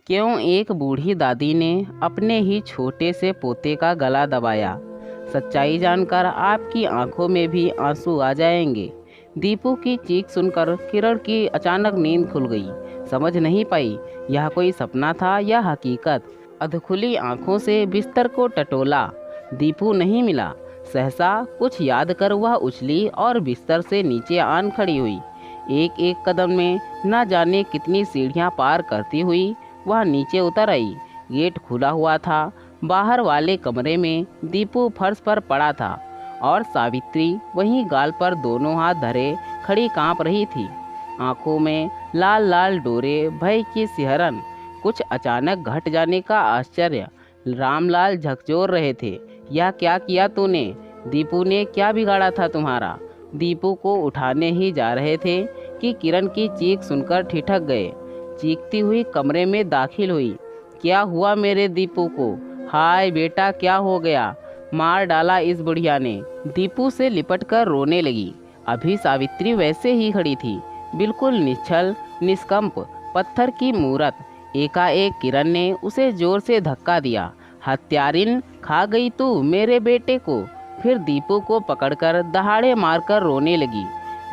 क्यों एक बूढ़ी दादी ने अपने ही छोटे से पोते का गला दबाया। सच्चाई जानकर आपकी आंखों में भी आंसू आ जाएंगे। दीपू की चीख सुनकर किरण की अचानक नींद खुल गई। समझ नहीं पाई यह कोई सपना था या हकीकत। अधखुली आंखों से बिस्तर को टटोला, दीपू नहीं मिला। सहसा कुछ याद कर वह उछली और बिस्तर से नीचे आन खड़ी हुई। एक एक कदम में न जाने कितनी सीढ़ियां पार करती हुई वह नीचे उतर आई। गेट खुला हुआ था। बाहर वाले कमरे में दीपू फर्श पर पड़ा था और सावित्री वहीं गाल पर दोनों हाथ धरे खड़ी कांप रही थी। आंखों में लाल लाल डोरे, भय की सिहरन, कुछ अचानक घट जाने का आश्चर्य। रामलाल झकझोर रहे थे। यह क्या किया तूने? दीपू ने क्या बिगाड़ा था तुम्हारा? दीपू को उठाने ही जा रहे थे कि किरण की चीख सुनकर ठिठक गए। चीखती हुई कमरे में दाखिल हुई। क्या हुआ मेरे दीपू को? हाय बेटा, क्या हो गया? मार डाला इस बुढ़िया ने। दीपू से लिपटकर रोने लगी। अभी सावित्री वैसे ही खड़ी थी, बिल्कुल निश्चल निष्कंप, पत्थर की मूरत। एकाएक किरण ने उसे जोर से धक्का दिया। हत्यारिन, खा गई तू मेरे बेटे को। फिर दीपू को पकड़कर दहाड़े मारकर रोने लगी।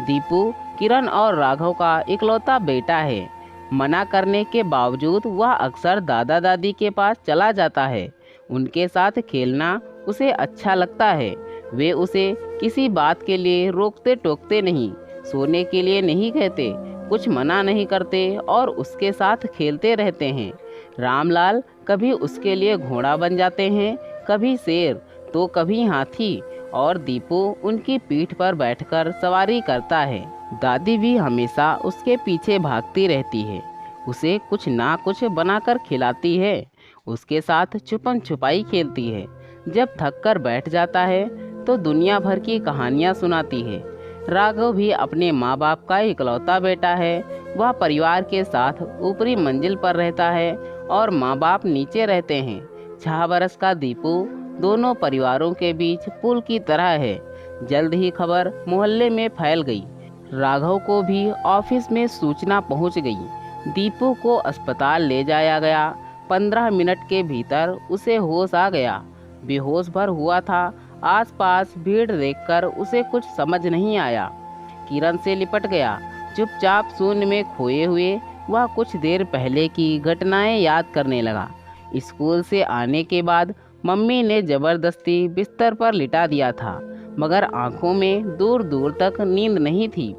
दीपू किरण और राघव का इकलौता बेटा है। मना करने के बावजूद वह अक्सर दादा दादी के पास चला जाता है। उनके साथ खेलना उसे अच्छा लगता है। वे उसे किसी बात के लिए रोकते टोकते नहीं, सोने के लिए नहीं कहते, कुछ मना नहीं करते और उसके साथ खेलते रहते हैं। रामलाल कभी उसके लिए घोड़ा बन जाते हैं, कभी शेर तो कभी हाथी, और दीपू उनकी पीठ पर बैठकर सवारी करता है। दादी भी हमेशा उसके पीछे भागती रहती है, उसे कुछ ना कुछ बनाकर खिलाती है, उसके साथ छुपन छुपाई खेलती है। जब थक कर बैठ जाता है तो दुनिया भर की कहानियाँ सुनाती है। राघव भी अपने माँ बाप का इकलौता बेटा है। वह परिवार के साथ ऊपरी मंजिल पर रहता है और माँ बाप नीचे रहते हैं। 6 बरस का दीपू दोनों परिवारों के बीच पुल की तरह है। जल्द ही खबर मोहल्ले में फैल गई। राघव को भी ऑफिस में सूचना पहुंच गई। दीपू को अस्पताल ले जाया गया। 15 मिनट के भीतर उसे होश आ गया। बेहोश भर हुआ था। आसपास भीड़ देखकर उसे कुछ समझ नहीं आया। किरण से लिपट गया। चुपचाप शून्य में खोए हुए वह कुछ देर पहले की घटनाएं याद करने लगा। स्कूल से आने के बाद मम्मी ने ज़बरदस्ती बिस्तर पर लिटा दिया था, मगर आंखों में दूर दूर तक नींद नहीं थी।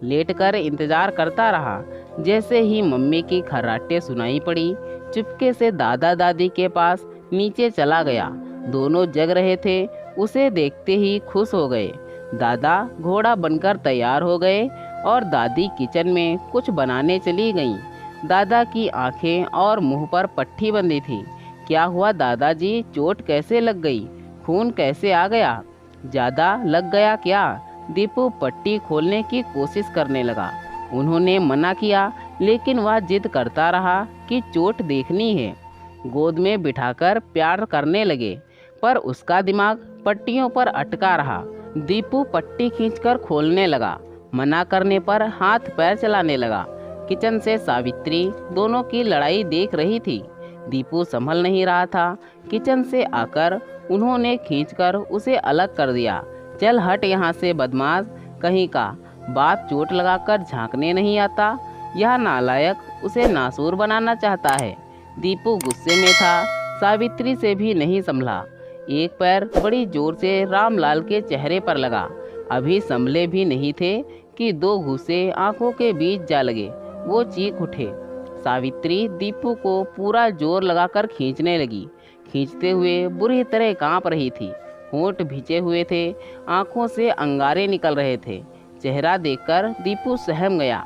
लेटकर इंतज़ार करता रहा। जैसे ही मम्मी की खर्राटे सुनाई पड़ी, चुपके से दादा दादी के पास नीचे चला गया। दोनों जग रहे थे। उसे देखते ही खुश हो गए। दादा घोड़ा बनकर तैयार हो गए और दादी किचन में कुछ बनाने चली गईं। दादा की आंखें और मुंह पर पट्टी बंधी थी। क्या हुआ दादाजी? चोट कैसे लग गई? खून कैसे आ गया? ज़्यादा लग गया क्या? दीपू पट्टी खोलने की कोशिश करने लगा। उन्होंने मना किया, लेकिन वह जिद करता रहा कि चोट देखनी है। गोद में बिठाकर प्यार करने लगे, पर उसका दिमाग पट्टियों पर अटका रहा। दीपू पट्टी खींचकर खोलने लगा। मना करने पर हाथ पैर चलाने लगा। किचन से सावित्री दोनों की लड़ाई देख रही थी। दीपू संभल नहीं रहा था। किचन से आकर उन्होंने खींचकर उसे अलग कर दिया। चल हट यहाँ से बदमाश कहीं का। बात चोट लगाकर झांकने नहीं आता। यह नालायक उसे नासूर बनाना चाहता है। दीपू गुस्से में था। सावित्री से भी नहीं संभला। एक पैर बड़ी जोर से रामलाल के चेहरे पर लगा। अभी संभले भी नहीं थे कि 2 घूंसे आंखों के बीच जा लगे। वो चीख उठे। सावित्री दीपू को पूरा जोर लगाकर खींचने लगी। खींचते हुए बुरी तरह कांप रही थी। होंठ भिजे हुए थे, आंखों से अंगारे निकल रहे थे। चेहरा देखकर दीपू सहम गया,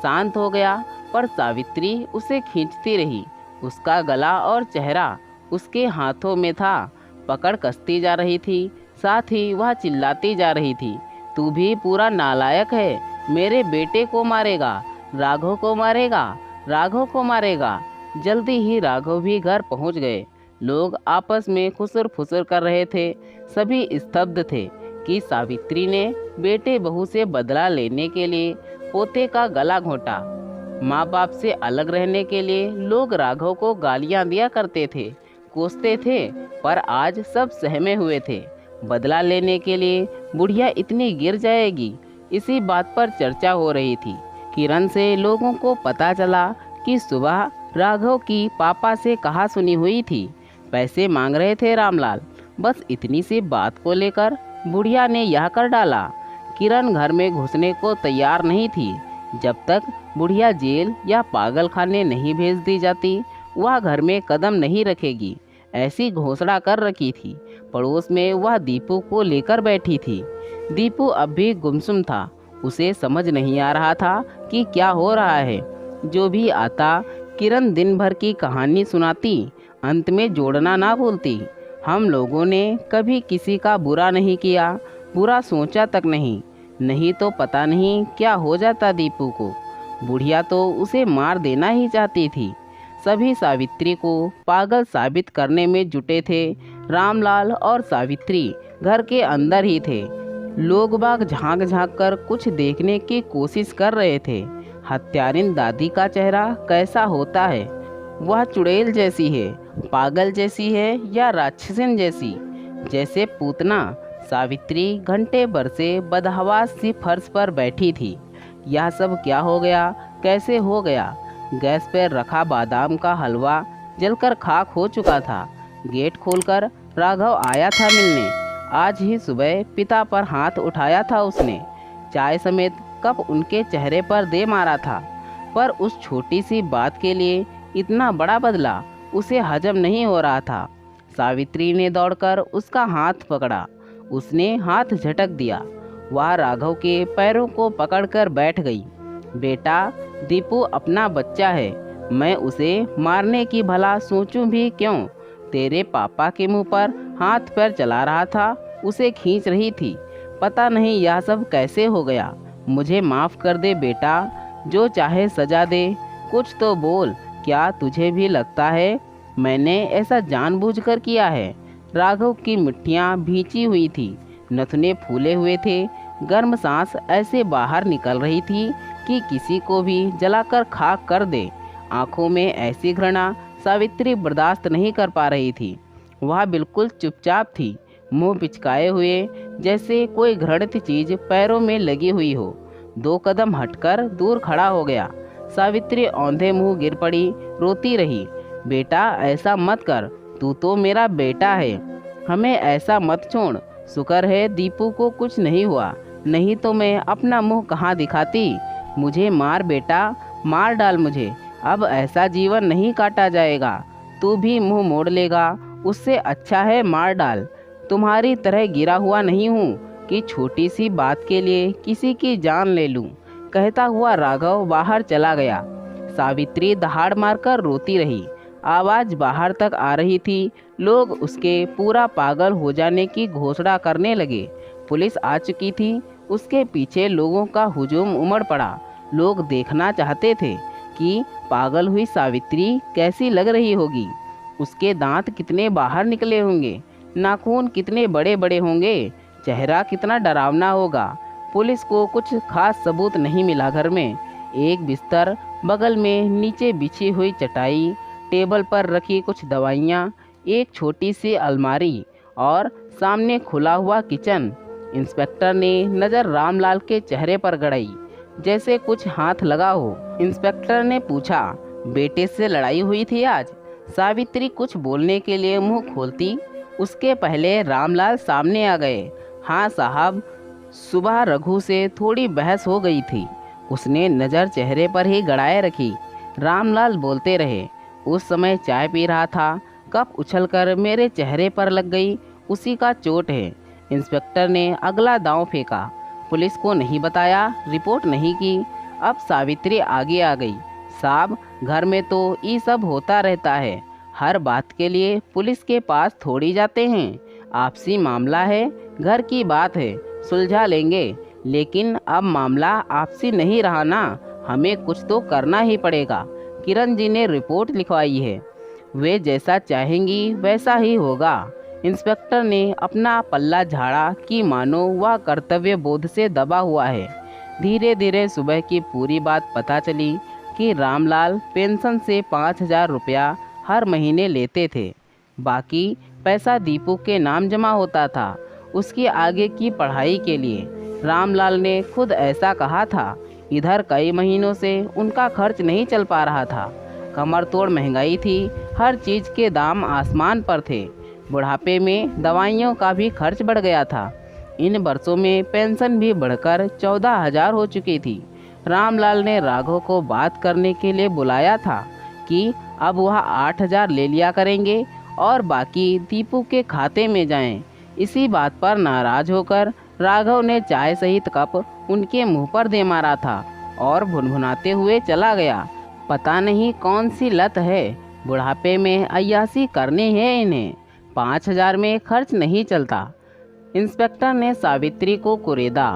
शांत हो गया, पर सावित्री उसे खींचती रही। उसका गला और चेहरा उसके हाथों में था। पकड़ कसती जा रही थी, साथ ही वह चिल्लाती जा रही थी, तू भी पूरा नालायक है। मेरे बेटे को मारेगा, राघव को मारेगा, राघव को मारेगा। जल्दी ही राघव भी घर पहुंच गए। लोग आपस में खुसर फुसर कर रहे थे। सभी स्तब्ध थे कि सावित्री ने बेटे बहू से बदला लेने के लिए पोते का गला घोंटा। माँ बाप से अलग रहने के लिए लोग राघव को गालियाँ दिया करते थे, कोसते थे, पर आज सब सहमे हुए थे। बदला लेने के लिए बुढ़िया इतनी गिर जाएगी, इसी बात पर चर्चा हो रही थी। किरण से लोगों को पता चला कि सुबह राघव की पापा से कहा सुनी हुई थी, पैसे मांग रहे थे रामलाल। बस इतनी सी बात को लेकर बुढ़िया ने यह कर डाला। किरण घर में घुसने को तैयार नहीं थी। जब तक बुढ़िया जेल या पागल खाने नहीं भेज दी जाती, वह घर में कदम नहीं रखेगी, ऐसी घोषणा कर रखी थी। पड़ोस में वह दीपू को लेकर बैठी थी। दीपू अब भी गुमसुम था। उसे समझ नहीं आ रहा था कि क्या हो रहा है। जो भी आता, किरण दिन भर की कहानी सुनाती, अंत में जोड़ना ना भूलती। हम लोगों ने कभी किसी का बुरा नहीं किया, बुरा सोचा तक नहीं तो पता नहीं क्या हो जाता दीपू को। बुढ़िया तो उसे मार देना ही चाहती थी। सभी सावित्री को पागल साबित करने में जुटे थे। रामलाल और सावित्री घर के अंदर ही थे। लोग बाग झांक झांक कर कुछ देखने की कोशिश कर रहे थे। हत्यारिन दादी का चेहरा कैसा होता है? वह चुड़ैल जैसी है, पागल जैसी है या राक्षसन जैसी? जैसे पूतना। सावित्री घंटे भर से बदहवास सी फर्श पर बैठी थी। यह सब क्या हो गया, कैसे हो गया? गैस पर रखा बादाम का हलवा जलकर खाक हो चुका था। गेट खोलकर राघव आया था मिलने। आज ही सुबह पिता पर हाथ उठाया था उसने। चाय समेत कप उनके चेहरे पर दे मारा था। पर उस छोटी सी बात के लिए इतना बड़ा बदला उसे हजम नहीं हो रहा था। सावित्री ने दौड़कर उसका हाथ पकड़ा। उसने हाथ झटक दिया। वह राघव के पैरों को पकड़कर बैठ गई। बेटा, दीपू अपना बच्चा है। मैं उसे मारने की भला सोचूं भी क्यों? तेरे पापा के मुंह पर हाथ पैर चला रहा था, उसे खींच रही थी। पता नहीं यह सब कैसे हो गया। मुझे माफ़ कर दे बेटा, जो चाहे सजा दे। कुछ तो बोल, क्या तुझे भी लगता है मैंने ऐसा जानबूझकर किया है? राघव की मिट्टियाँ भींची हुई थी, नथुने फूले हुए थे। गर्म सांस ऐसे बाहर निकल रही थी कि किसी को भी जलाकर खाक कर दे। आंखों में ऐसी घृणा सावित्री बर्दाश्त नहीं कर पा रही थी। वह बिल्कुल चुपचाप थी, मुंह पिचकाए हुए, जैसे कोई घृणित चीज पैरों में लगी हुई हो। 2 कदम हटकर दूर खड़ा हो गया। सावित्री औंधे मुंह गिर पड़ी, रोती रही। बेटा, ऐसा मत कर, तू तो मेरा बेटा है। हमें ऐसा मत छोड़। शुक्र है दीपू को कुछ नहीं हुआ, नहीं तो मैं अपना मुंह कहाँ दिखाती। मुझे मार बेटा, मार डाल मुझे। अब ऐसा जीवन नहीं काटा जाएगा। तू भी मुंह मोड़ लेगा, उससे अच्छा है मार डाल। तुम्हारी तरह गिरा हुआ नहीं हूँ कि छोटी सी बात के लिए किसी की जान ले लूँ। कहता हुआ राघव बाहर चला गया। सावित्री दहाड़ मारकर रोती रही। आवाज़ बाहर तक आ रही थी। लोग उसके पूरा पागल हो जाने की घोषणा करने लगे। पुलिस आ चुकी थी। उसके पीछे लोगों का हुजूम उमड़ पड़ा। लोग देखना चाहते थे कि पागल हुई सावित्री कैसी लग रही होगी। उसके दांत कितने बाहर निकले होंगे, नाखून कितने बड़े बड़े होंगे, चेहरा कितना डरावना होगा। पुलिस को कुछ खास सबूत नहीं मिला। घर में एक बिस्तर, बगल में नीचे बिछी हुई चटाई, टेबल पर रखी कुछ दवाइयाँ, एक छोटी सी अलमारी और सामने खुला हुआ किचन। इंस्पेक्टर ने नज़र रामलाल के चेहरे पर गड़ाई, जैसे कुछ हाथ लगा हो। इंस्पेक्टर ने पूछा, बेटे से लड़ाई हुई थी आज? सावित्री कुछ बोलने के लिए मुंह खोलती, उसके पहले रामलाल सामने आ गए। हाँ साहब, सुबह रघु से थोड़ी बहस हो गई थी। उसने नज़र चेहरे पर ही गड़ाए रखी। रामलाल बोलते रहे। उस समय चाय पी रहा था, कप उछलकर मेरे चेहरे पर लग गई, उसी का चोट है। इंस्पेक्टर ने अगला दांव फेंका। पुलिस को नहीं बताया, रिपोर्ट नहीं की। अब सावित्री आगे आ गई। साहब, घर में तो ये सब होता रहता है। हर बात के लिए पुलिस के पास थोड़ी जाते हैं। आपसी मामला है, घर की बात है, सुलझा लेंगे। लेकिन अब मामला आपसी नहीं रहा ना, हमें कुछ तो करना ही पड़ेगा। किरण जी ने रिपोर्ट लिखवाई है, वे जैसा चाहेंगी वैसा ही होगा। इंस्पेक्टर ने अपना पल्ला झाड़ा कि मानो वह कर्तव्य बोध से दबा हुआ है। धीरे धीरे सुबह की पूरी बात पता चली। कि रामलाल पेंशन से 5,000 रुपया हर महीने लेते थे। बाकी पैसा दीपू के नाम जमा होता था उसकी आगे की पढ़ाई के लिए। रामलाल ने खुद ऐसा कहा था। इधर कई महीनों से उनका खर्च नहीं चल पा रहा था। कमर तोड़ महंगाई थी, हर चीज़ के दाम आसमान पर थे। बुढ़ापे में दवाइयों का भी खर्च बढ़ गया था। इन वर्षों में पेंशन भी बढ़कर 14,000 हो चुकी थी। रामलाल ने राघव को बात करने के लिए बुलाया था कि अब वह 8,000 ले लिया करेंगे और बाकी दीपू के खाते में जाएं। इसी बात पर नाराज होकर राघव ने चाय सहित कप उनके मुंह पर दे मारा था और भुनभुनाते हुए चला गया। पता नहीं कौन सी लत है, बुढ़ापे में अय्यासी करनी है इन्हें। 5,000 में खर्च नहीं चलता। इंस्पेक्टर ने सावित्री को कुरेदा।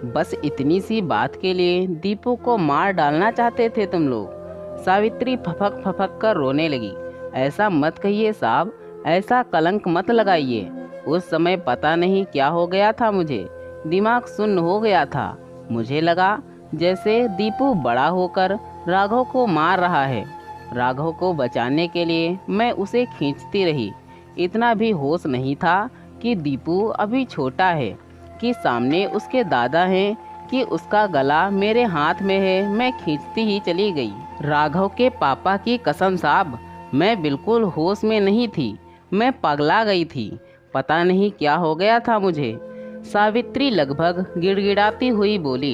बस इतनी सी बात के लिए दीपू को मार डालना चाहते थे तुम लोग। सावित्री फपक फपक कर रोने लगी। ऐसा मत कहिए साहब, ऐसा कलंक मत लगाइए। उस समय पता नहीं क्या हो गया था, मुझे दिमाग सुन्न हो गया था। मुझे लगा जैसे दीपू बड़ा होकर राघव को मार रहा है। राघव को बचाने के लिए मैं उसे खींचती रही। इतना भी होश नहीं था कि दीपू अभी छोटा है, कि सामने उसके दादा हैं, कि उसका गला मेरे हाथ में है। मैं खींचती ही चली गई। राघव के पापा की कसम साहब, मैं बिल्कुल होश में नहीं थी। मैं पगला गई थी। पता नहीं क्या हो गया था मुझे। सावित्री लगभग गिड़गिड़ाती हुई बोली।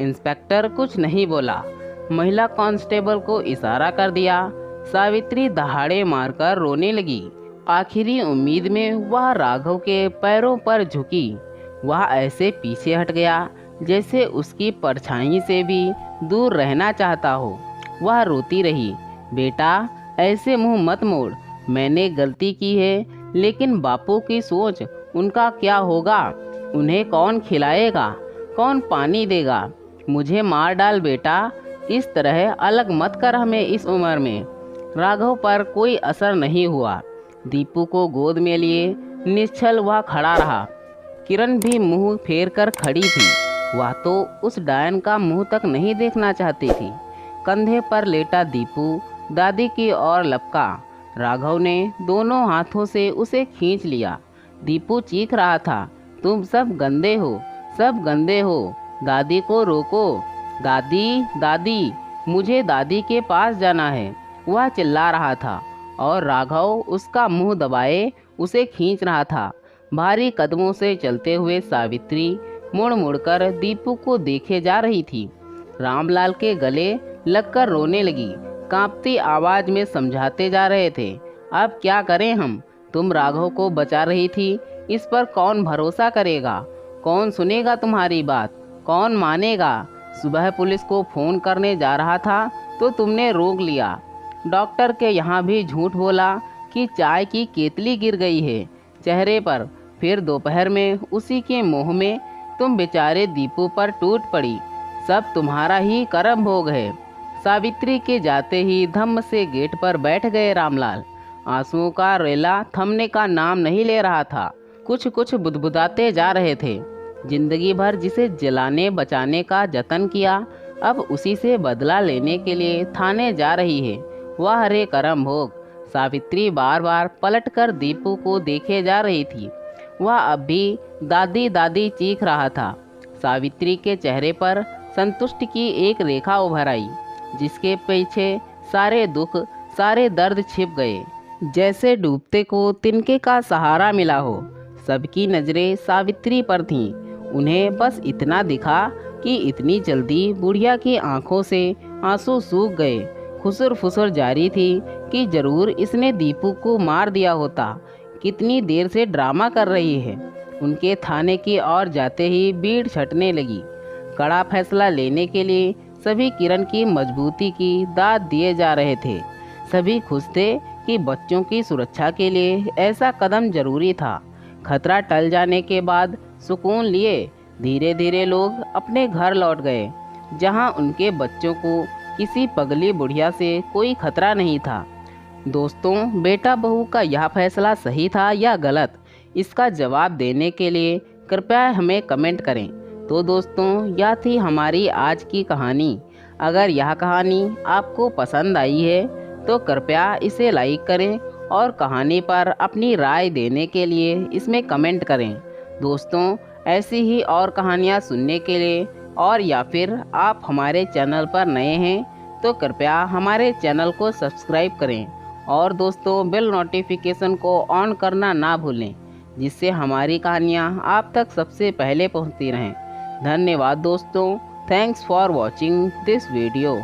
इंस्पेक्टर कुछ नहीं बोला। महिला कांस्टेबल को इशारा कर दिया। सावित्री दहाड़े मारकर रोने लगी। आखिरी उम्मीद में वह राघव के पैरों पर झुकी। वह ऐसे पीछे हट गया जैसे उसकी परछाई से भी दूर रहना चाहता हो। वह रोती रही, बेटा ऐसे मुंह मत मोड़, मैंने गलती की है, लेकिन बापू की सोच, उनका क्या होगा? उन्हें कौन खिलाएगा, कौन पानी देगा? मुझे मार डाल बेटा, इस तरह अलग मत कर हमें इस उम्र में। राघव पर कोई असर नहीं हुआ। दीपू को गोद में लिए निश्चल वह खड़ा रहा। किरण भी मुंह फेर कर खड़ी थी। वह तो उस डायन का मुंह तक नहीं देखना चाहती थी। कंधे पर लेटा दीपू दादी की ओर लपका। राघव ने दोनों हाथों से उसे खींच लिया। दीपू चीख रहा था, तुम सब गंदे हो, सब गंदे हो, दादी को रोको। दादी दादी, मुझे दादी के पास जाना है, वह चिल्ला रहा था। और राघव उसका मुंह दबाए उसे खींच रहा था। भारी कदमों से चलते हुए सावित्री मुड़ मुड़कर दीपू को देखे जा रही थी। रामलाल के गले लगकर रोने लगी। कांपती आवाज में समझाते जा रहे थे, अब क्या करें हम? तुम राघव को बचा रही थी, इस पर कौन भरोसा करेगा? कौन सुनेगा तुम्हारी बात? कौन मानेगा? सुबह पुलिस को फ़ोन करने जा रहा था तो तुमने रोक लिया। डॉक्टर के यहाँ भी झूठ बोला कि चाय की केतली गिर गई है चेहरे पर। फिर दोपहर में उसी के मुंह में तुम बेचारे दीपू पर टूट पड़ी। सब तुम्हारा ही कर्म भोग है। सावित्री के जाते ही धम्म से गेट पर बैठ गए रामलाल। आंसुओं का रेला थमने का नाम नहीं ले रहा था। कुछ कुछ बुदबुदाते जा रहे थे। जिंदगी भर जिसे जलाने बचाने का जतन किया, अब उसी से बदला लेने के लिए थाने जा रही है। वह हरे करम भोग। सावित्री बार बार पलटकर दीपू को देखे जा रही थी। वह अब भी दादी दादी चीख रहा था। सावित्री के चेहरे पर संतुष्टि की एक रेखा उभर आई, जिसके पीछे सारे दुख, सारे दर्द छिप गए। जैसे डूबते को तिनके का सहारा मिला हो। सबकी नज़रें सावित्री पर थीं। उन्हें बस इतना दिखा कि इतनी जल्दी बुढ़िया की आंखों से आंसू सूख गए। खुसर फुसर जारी थी कि जरूर इसने दीपू को मार दिया होता। कितनी देर से ड्रामा कर रही है। उनके थाने की ओर जाते ही भीड़ छटने लगी। कड़ा फैसला लेने के लिए सभी किरण की मजबूती की दाद दिए जा रहे थे। सभी खुश थे कि बच्चों की सुरक्षा के लिए ऐसा कदम जरूरी था। खतरा टल जाने के बाद सुकून लिए धीरे धीरे लोग अपने घर लौट गए, जहां उनके बच्चों को किसी पगली बुढ़िया से कोई खतरा नहीं था। दोस्तों, बेटा बहू का यह फैसला सही था या गलत, इसका जवाब देने के लिए कृपया हमें कमेंट करें। तो दोस्तों, यह थी हमारी आज की कहानी। अगर यह कहानी आपको पसंद आई है तो कृपया इसे लाइक करें और कहानी पर अपनी राय देने के लिए इसमें कमेंट करें। दोस्तों, ऐसी ही और कहानियाँ सुनने के लिए और या फिर आप हमारे चैनल पर नए हैं तो कृपया हमारे चैनल को सब्सक्राइब करें और दोस्तों बेल नोटिफिकेशन को ऑन करना ना भूलें, जिससे हमारी कहानियाँ आप तक सबसे पहले पहुँचती रहें। धन्यवाद दोस्तों। Thanks for watching this video.